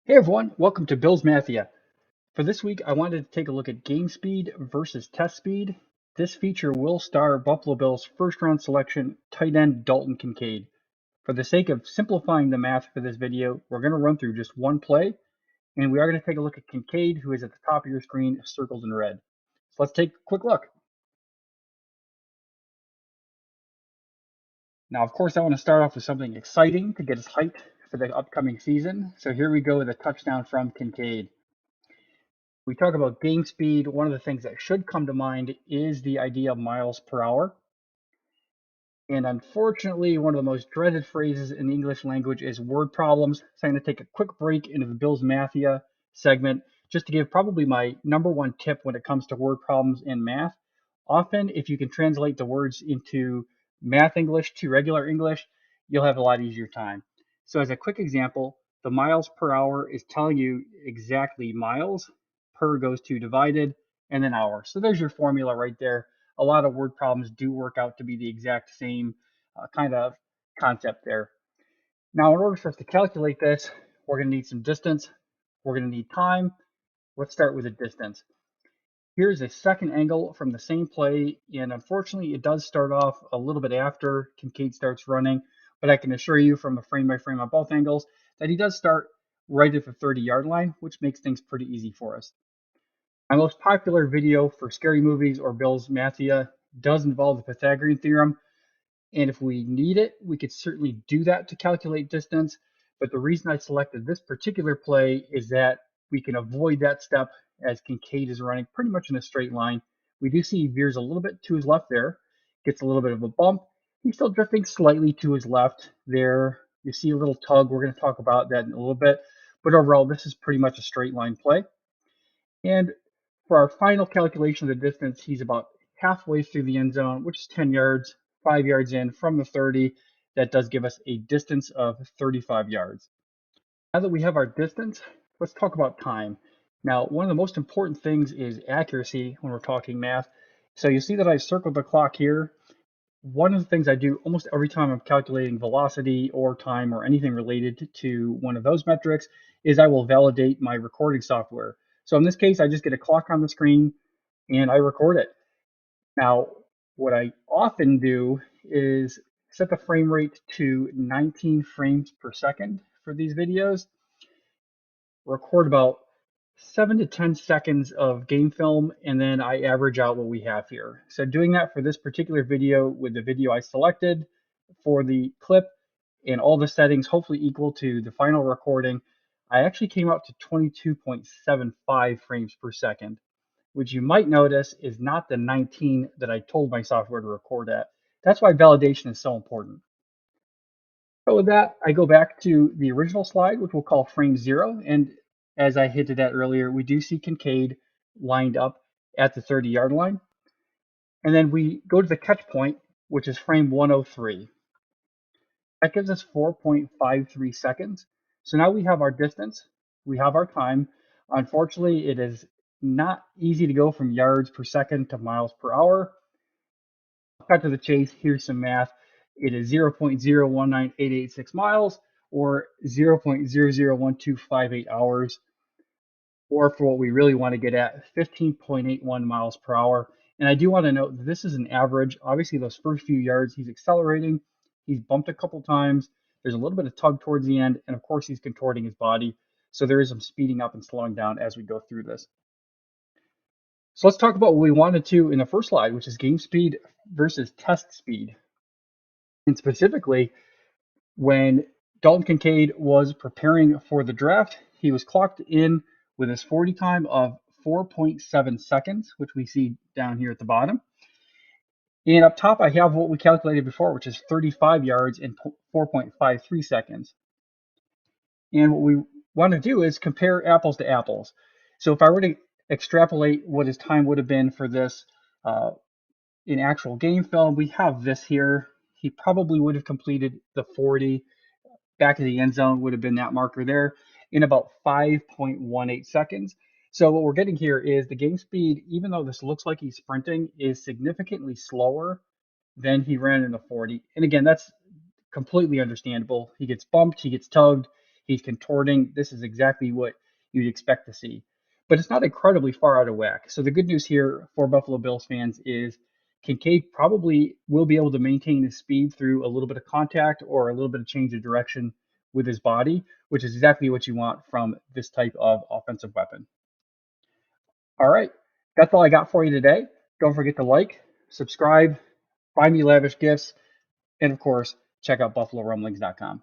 Hey everyone, welcome to Bills Mathia. For this week, I wanted to take a look at game speed versus test speed. This feature will star Buffalo Bills first round selection tight end Dalton Kincaid. For the sake of simplifying the math for this video, we're going to run through just one play, and we are going to take a look at Kincaid, who is at the top of your screen, circled in red. So let's take a quick look. Now, of course, I want to start off with something exciting to get us hyped for the upcoming season. So here we go with a touchdown from Kincaid. We talk about game speed. One of the things that should come to mind is the idea of miles per hour. And unfortunately, one of the most dreaded phrases in the English language is word problems. So I'm going to take a quick break into the Bills Mathia segment just to give probably my number one tip when it comes to word problems in math. Often, if you can translate the words into math English to regular English, you'll have a lot easier time. So as a quick example, the miles per hour is telling you exactly miles, per goes to divided, and then hour. So there's your formula right there. A lot of word problems do work out to be the exact same kind of concept there. Now, in order for us to calculate this, we're going to need some distance. We're going to need time. Let's start with the distance. Here's a second angle from the same play, and unfortunately, it does start off a little bit after Kincaid starts running, but I can assure you from a frame by frame on both angles that he does start right at the 30-yard line, which makes things pretty easy for us. My most popular video for scary movies or Bills Mathia does involve the Pythagorean theorem, and if we need it, we could certainly do that to calculate distance. But the reason I selected this particular play is that we can avoid that step as Kincaid is running pretty much in a straight line. We do see he veers a little bit to his left there, gets a little bit of a bump. He's still drifting slightly to his left there. You see a little tug. We're going to talk about that in a little bit. But overall, this is pretty much a straight line play. And for our final calculation of the distance, he's about halfway through the end zone, which is 10 yards, 5 yards in from the 30. That does give us a distance of 35 yards. Now that we have our distance, let's talk about time. Now, one of the most important things is accuracy when we're talking math. So you see that I circled the clock here. One of the things I do almost every time I'm calculating velocity or time or anything related to one of those metrics is I will validate my recording software. So in this case, I just get a clock on the screen and I record it. Now, what I often do is set the frame rate to 19 frames per second for these videos, record about 7 to 10 seconds of game film, and then I average out what we have here. So doing that for this particular video with the video I selected for the clip and all the settings hopefully equal to the final recording, I actually came out to 22.75 frames per second, which you might notice is not the 19 that I told my software to record at. That's why validation is so important. So with that, I go back to the original slide, which we'll call frame 0. And as I hinted at earlier, we do see Kincaid lined up at the 30-yard line. And then we go to the catch point, which is frame 103. That gives us 4.53 seconds. So now we have our distance, we have our time. Unfortunately, it is not easy to go from yards per second to miles per hour. Cut to the chase, here's some math. It is 0.019886 miles or 0.001258 hours, or for what we really want to get at, 15.81 miles per hour. And I do want to note that this is an average. Obviously, those first few yards, he's accelerating. He's bumped a couple times. There's a little bit of tug towards the end. And of course, he's contorting his body. So there is some speeding up and slowing down as we go through this. So let's talk about what we wanted to in the first slide, which is game speed versus test speed. And specifically, when Dalton Kincaid was preparing for the draft, he was clocked in with his 40 time of 4.7 seconds, which we see down here at the bottom. And up top, I have what we calculated before, which is 35 yards in 4.53 seconds. And what we want to do is compare apples to apples. So if I were to extrapolate what his time would have been for this in actual game film, we have this here. He probably would have completed the 40. Back of the end zone would have been that marker there in about 5.18 seconds. So what we're getting here is the game speed, even though this looks like he's sprinting, is significantly slower than he ran in the 40. And again, that's completely understandable. He gets bumped, he gets tugged, He's contorting. This is exactly what you'd expect to see. But it's not incredibly far out of whack. So the good news here for Buffalo Bills fans is Kincaid probably will be able to maintain his speed through a little bit of contact or a little bit of change of direction with his body, which is exactly what you want from this type of offensive weapon. All right, that's all I got for you today. Don't forget to like, subscribe, buy me lavish gifts, and of course, check out BuffaloRumblings.com.